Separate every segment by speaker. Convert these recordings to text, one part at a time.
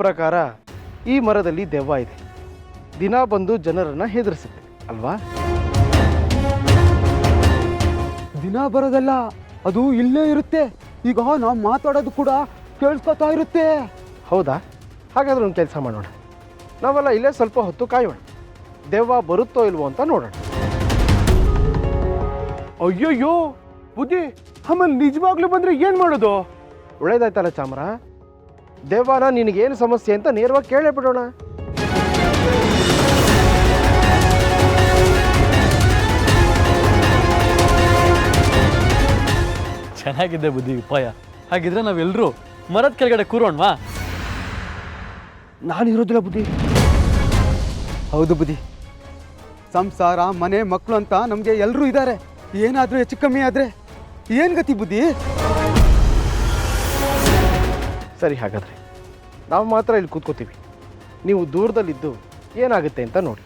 Speaker 1: ಪ್ರಕಾರ ಈ ಮರದಲ್ಲಿ ದೆವ್ವ ಇದೆ, ದಿನ ಬಂದು ಜನರನ್ನು ಹೆದರಿಸುತ್ತೆ ಅಲ್ವಾ?
Speaker 2: ದಿನ ಬರೋದಲ್ಲ, ಅದು ಇಲ್ಲೇ ಇರುತ್ತೆ. ಈಗ ನಾವು ಮಾತಾಡೋದು ಕೂಡ ಕೇಳಿಸ್ಕೊತಾ ಇರುತ್ತೆ.
Speaker 1: ಹೌದಾ? ಹಾಗಾದ್ರೆ ಒಂದು ಕೆಲಸ ಮಾಡೋಣ, ನಾವೆಲ್ಲ ಇಲ್ಲೇ ಸ್ವಲ್ಪ ಹೊತ್ತು ಕಾಯೋಣ, ದೆವ್ವ ಬರುತ್ತೋ ಇಲ್ವೋ ಅಂತ ನೋಡೋಣ.
Speaker 2: ಅಯ್ಯಯ್ಯೋ ಬುದ್ಧಿ, ಆಮೇಲೆ ನಿಜವಾಗ್ಲೂ ಬಂದ್ರೆ ಏನ್ ಮಾಡೋದು?
Speaker 1: ಒಳ್ಳೇದಾಯ್ತಲ್ಲ ಚಾಮರ, ದೆವ್ವನ ನಿನಗೇನು ಸಮಸ್ಯೆ ಅಂತ ನೇರವಾಗಿ ಕೇಳೇ ಬಿಡೋಣ.
Speaker 3: ಚೆನ್ನಾಗಿದೆ ಬುದ್ಧಿ ಉಪಾಯ. ಹಾಗಿದ್ರೆ ನಾವೆಲ್ಲರೂ ಮರದ ಕೆಳಗಡೆ ಕೂರೋಣವಾ?
Speaker 2: ನಾನಿರೋದಿಲ್ಲ ಬುದ್ಧಿ. ಹೌದು ಬುದ್ಧಿ, ಸಂಸಾರ ಮನೆ ಮಕ್ಕಳು ಅಂತ ನಮಗೆ ಎಲ್ಲರೂ ಇದ್ದಾರೆ. ಏನಾದರೂ ಹೆಚ್ಚು ಕಮ್ಮಿ ಆದರೆ ಏನು ಗತಿ ಬುದ್ಧಿ?
Speaker 1: ಸರಿ, ಹಾಗಾದರೆ ನಾವು ಮಾತ್ರ ಇಲ್ಲಿ ಕೂತ್ಕೋತೀವಿ, ನೀವು ದೂರದಲ್ಲಿದ್ದು ಏನಾಗುತ್ತೆ ಅಂತ ನೋಡಿ.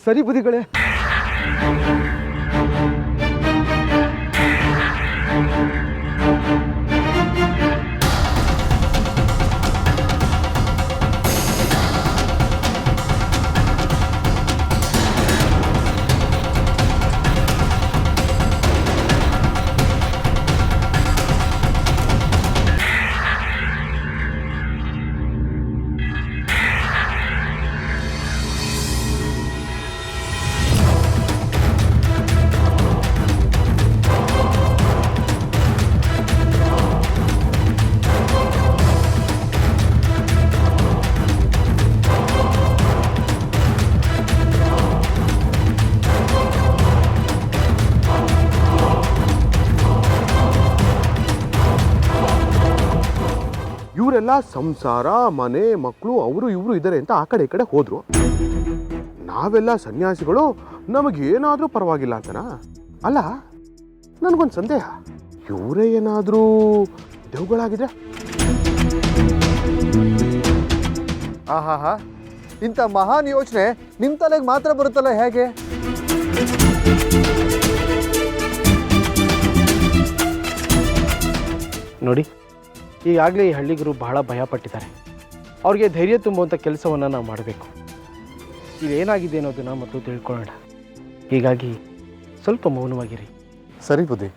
Speaker 2: ಸರಿ ಬುದ್ಧಿಗಳೇ.
Speaker 4: ಇವರೆಲ್ಲ ಸಂಸಾರ ಮನೆ ಮಕ್ಕಳು ಅವರು ಇವರು ಇದ್ದಾರೆ ಅಂತ ಆ ಕಡೆ ಈ ಕಡೆ ಹೋದ್ರು. ನಾವೆಲ್ಲ ಸನ್ಯಾಸಿಗಳು, ನಮಗೇನಾದರೂ ಪರವಾಗಿಲ್ಲ ಅಂತನಾ? ಅಲ್ಲ, ನನಗೊಂದು ಸಂದೇಹ, ಇವರೇ ಏನಾದರೂ ದೇವುಗಳಾಗಿದ್ರೆ?
Speaker 5: ಆಹಾಹಾ, ಇಂಥ ಮಹಾನ್ ಯೋಚನೆ ನಿಮ್ಮ ತಲೆಗೆ ಮಾತ್ರ ಬರುತ್ತಲ್ಲ, ಹೇಗೆ?
Speaker 1: ನೋಡಿ, ಈಗಾಗಲೇ ಈ ಹಳ್ಳಿಗರು ಬಹಳ ಭಯಪಟ್ಟಿದ್ದಾರೆ. ಅವ್ರಿಗೆ ಧೈರ್ಯ ತುಂಬುವಂಥ ಕೆಲಸವನ್ನು ನಾವು ಮಾಡಬೇಕು. ಇಲ್ಲೇನಾಗಿದೆ ಅನ್ನೋದನ್ನು ಮೊದಲು ತಿಳ್ಕೊಳ್ಳೋಣ. ಹೀಗಾಗಿ ಸ್ವಲ್ಪ ಮೌನವಾಗಿರಿ.
Speaker 5: ಸರಿ ಬುದ್ಧಿ.